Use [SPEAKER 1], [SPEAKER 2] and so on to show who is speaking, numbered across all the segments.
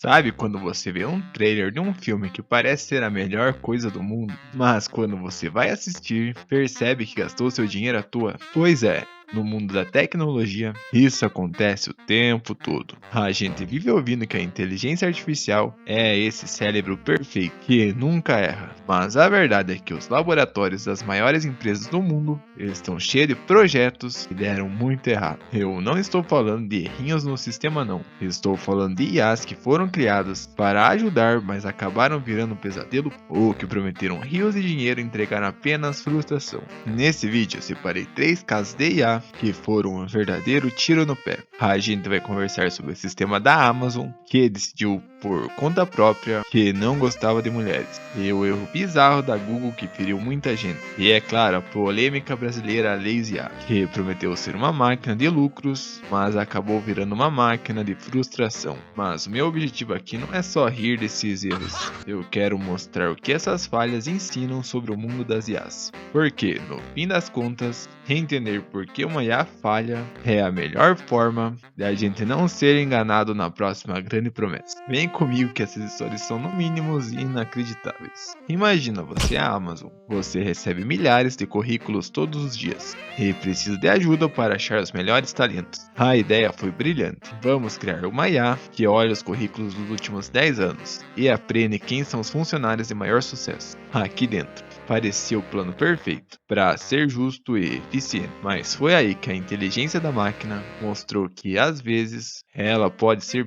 [SPEAKER 1] Sabe quando você vê um trailer de um filme que parece ser a melhor coisa do mundo, mas quando você vai assistir, percebe que gastou seu dinheiro à toa? Pois é. No mundo da tecnologia, isso acontece o tempo todo. A gente vive ouvindo que a inteligência artificial é esse cérebro perfeito que nunca erra. Mas a verdade é que os laboratórios das maiores empresas do mundo estão cheios de projetos que deram muito errado. Eu não estou falando de errinhos no sistema não. Estou falando de IAs que foram criadas para ajudar, mas acabaram virando um pesadelo ou que prometeram rios de dinheiro e entregaram apenas frustração. Nesse vídeo eu separei 3 casos de IA que foram um verdadeiro tiro no pé. A gente vai conversar sobre o sistema da Amazon, que decidiu por conta própria que não gostava de mulheres, e o erro bizarro da Google que feriu muita gente, e é claro, a polêmica brasileira Lazy IA, que prometeu ser uma máquina de lucros, mas acabou virando uma máquina de frustração. Mas o meu objetivo aqui não é só rir desses erros, eu quero mostrar o que essas falhas ensinam sobre o mundo das IAs, porque no fim das contas, entender por que uma IA falha é a melhor forma de a gente não ser enganado na próxima grande promessa. Vem comigo que essas histórias são no mínimo inacreditáveis. Imagina, você é a Amazon, você recebe milhares de currículos todos os dias e precisa de ajuda para achar os melhores talentos. A ideia foi brilhante. Vamos criar uma IA que olha os currículos dos últimos 10 anos e aprende quem são os funcionários de maior sucesso. Aqui dentro parecia o plano perfeito para ser justo e eficiente, mas foi aí que a inteligência da máquina mostrou que às vezes ela pode ser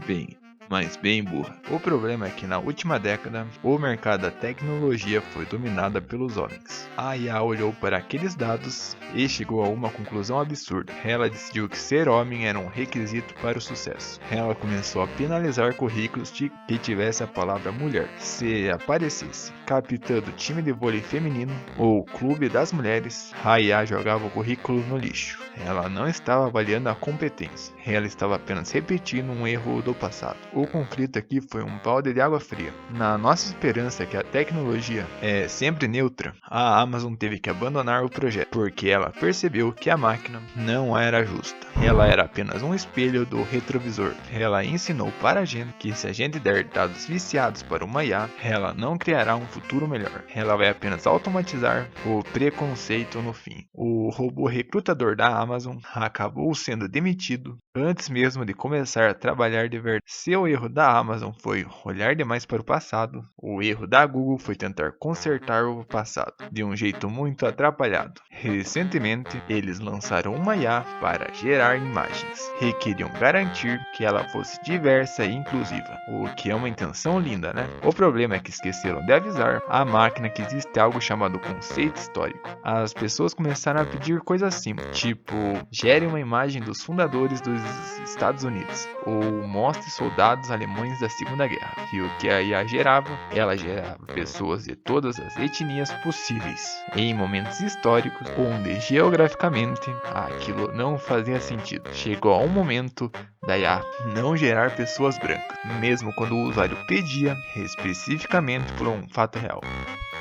[SPEAKER 1] mas bem burra. O problema é que na última década, o mercado da tecnologia foi dominado pelos homens. A IA olhou para aqueles dados e chegou a uma conclusão absurda. Ela decidiu que ser homem era um requisito para o sucesso. Ela começou a penalizar currículos que tivesse a palavra mulher. Se aparecesse capitando time de vôlei feminino ou clube das mulheres, a IA jogava o currículo no lixo. Ela não estava avaliando a competência, ela estava apenas repetindo um erro do passado. O conflito aqui foi um balde de água fria. Na nossa esperança que a tecnologia é sempre neutra, a Amazon teve que abandonar o projeto, porque ela percebeu que a máquina não era justa. Ela era apenas um espelho do retrovisor. Ela ensinou para a gente que se a gente der dados viciados para uma IA, ela não criará um futuro melhor. Ela vai apenas automatizar o preconceito no fim. O robô recrutador da Amazon acabou sendo demitido antes mesmo de começar a trabalhar de verdade. Se o erro da Amazon foi olhar demais para o passado, o erro da Google foi tentar consertar o passado de um jeito muito atrapalhado. Recentemente, eles lançaram uma IA para gerar imagens e queriam garantir que ela fosse diversa e inclusiva, o que é uma intenção linda, né? O problema é que esqueceram de avisar a máquina que existe algo chamado conceito histórico. As pessoas começaram a pedir coisas assim, tipo, gere uma imagem dos fundadores dos Estados Unidos, ou mostre soldados alemães da Segunda Guerra. E o que a IA gerava? Ela gerava pessoas de todas as etnias possíveis, em momentos históricos onde geograficamente aquilo não fazia sentido. Chegou a um momento da IA não gerar pessoas brancas, mesmo quando o usuário pedia especificamente por um fato real.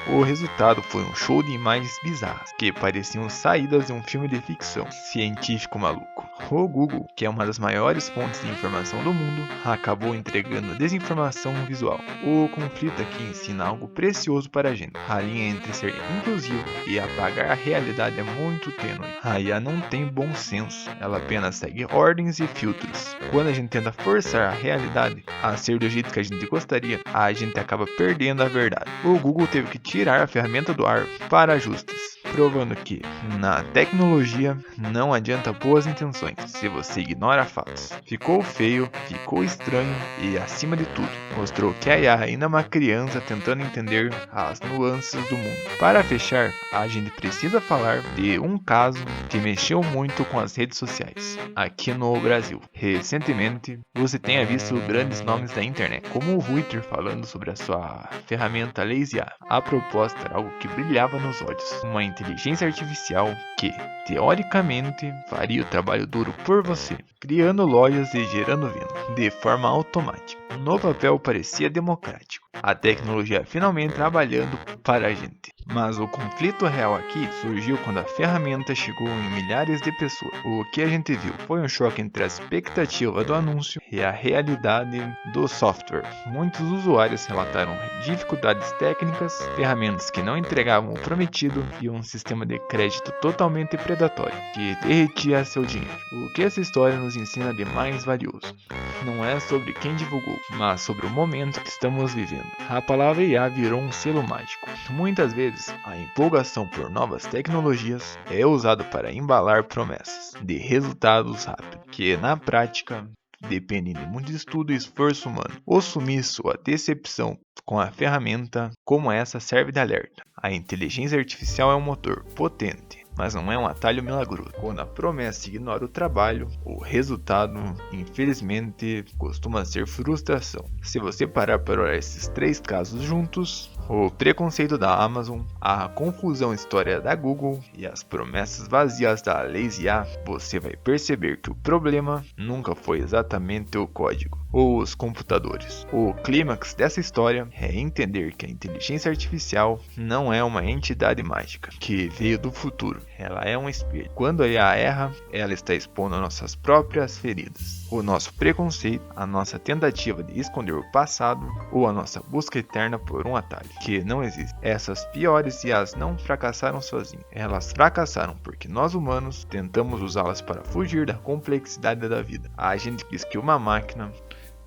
[SPEAKER 1] O resultado foi um show de imagens bizarras, que pareciam saídas de um filme de ficção científico maluco. O Google, que é uma das maiores fontes de informação do mundo, acabou entregando desinformação visual. O conflito aqui ensina algo precioso para a gente. A linha entre ser inclusivo e apagar a realidade é muito tênue. A IA não tem bom senso, ela apenas segue ordens e filtros. Quando a gente tenta forçar a realidade a ser do jeito que a gente gostaria, a gente acaba perdendo a verdade. O Google teve que tirar a ferramenta do ar para ajustes, provando que na tecnologia não adianta boas intenções se você ignora fatos. Ficou feio, ficou estranho e, acima de tudo, mostrou que a IA ainda é uma criança tentando entender as nuances do mundo. Para fechar, a gente precisa falar de um caso que mexeu muito com as redes sociais aqui no Brasil. Recentemente, você tenha visto grandes nomes da internet, como o Twitter falando sobre a sua ferramenta Lazy IA. A proposta era algo que brilhava nos olhos, uma inteligência artificial que, teoricamente, faria o trabalho duro por você, criando lojas e gerando venda de forma automática. No papel parecia democrático, a tecnologia finalmente trabalhando para a gente. Mas o conflito real aqui surgiu quando a ferramenta chegou em milhares de pessoas. O que a gente viu foi um choque entre a expectativa do anúncio e a realidade do software. Muitos usuários relataram dificuldades técnicas, ferramentas que não entregavam o prometido e um sistema de crédito totalmente predatório, que derretia seu dinheiro. O que essa história nos ensina de mais valioso? Não é sobre quem divulgou, mas sobre o momento que estamos vivendo. A palavra IA virou um selo mágico. Muitas vezes, a empolgação por novas tecnologias é usada para embalar promessas de resultados rápidos, que na prática dependem de muito estudo e esforço humano. O sumiço ou a decepção com a ferramenta como essa serve de alerta. A inteligência artificial é um motor potente, mas não é um atalho milagroso. Quando a promessa ignora o trabalho, o resultado, infelizmente, costuma ser frustração. Se você parar para olhar esses três casos juntos, o preconceito da Amazon, a confusão história da Google e as promessas vazias da Lazy IA, você vai perceber que o problema nunca foi exatamente o código ou os computadores. O clímax dessa história é entender que a inteligência artificial não é uma entidade mágica que veio do futuro. Ela é um espelho. Quando a IA erra, ela está expondo nossas próprias feridas, o nosso preconceito, a nossa tentativa de esconder o passado ou a nossa busca eterna por um atalho que não existe. Essas piores IAs não fracassaram sozinhas. Elas fracassaram porque nós humanos tentamos usá-las para fugir da complexidade da vida. A gente quis que uma máquina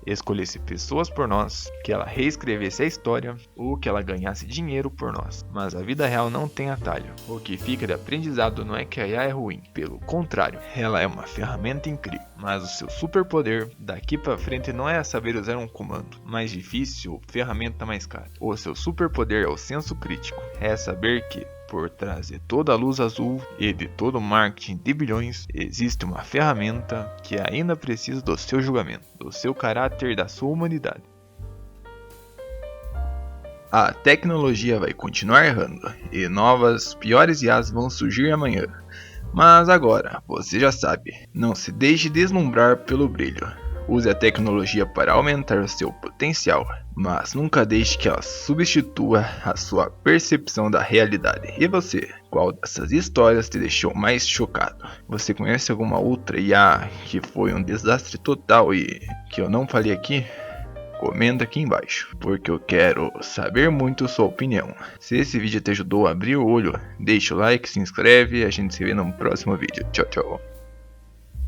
[SPEAKER 1] escolhesse pessoas por nós, que ela reescrevesse a história ou que ela ganhasse dinheiro por nós. Mas a vida real não tem atalho. O que fica de aprendizado não é que a IA é ruim, pelo contrário, ela é uma ferramenta incrível. Mas o seu superpoder daqui para frente não é saber usar um comando mais difícil ou ferramenta mais cara. O seu superpoder é o senso crítico, é saber que por trás de toda a luz azul e de todo o marketing de bilhões, existe uma ferramenta que ainda precisa do seu julgamento, do seu caráter e da sua humanidade. A tecnologia vai continuar errando e novas, piores IAs vão surgir amanhã. Mas agora, você já sabe, não se deixe deslumbrar pelo brilho. Use a tecnologia para aumentar o seu potencial, mas nunca deixe que ela substitua a sua percepção da realidade. E você, qual dessas histórias te deixou mais chocado? Você conhece alguma outra IA que foi um desastre total e que eu não falei aqui? Comenta aqui embaixo, porque eu quero saber muito sua opinião. Se esse vídeo te ajudou a abrir o olho, deixa o like, se inscreve e a gente se vê no próximo vídeo. Tchau, tchau.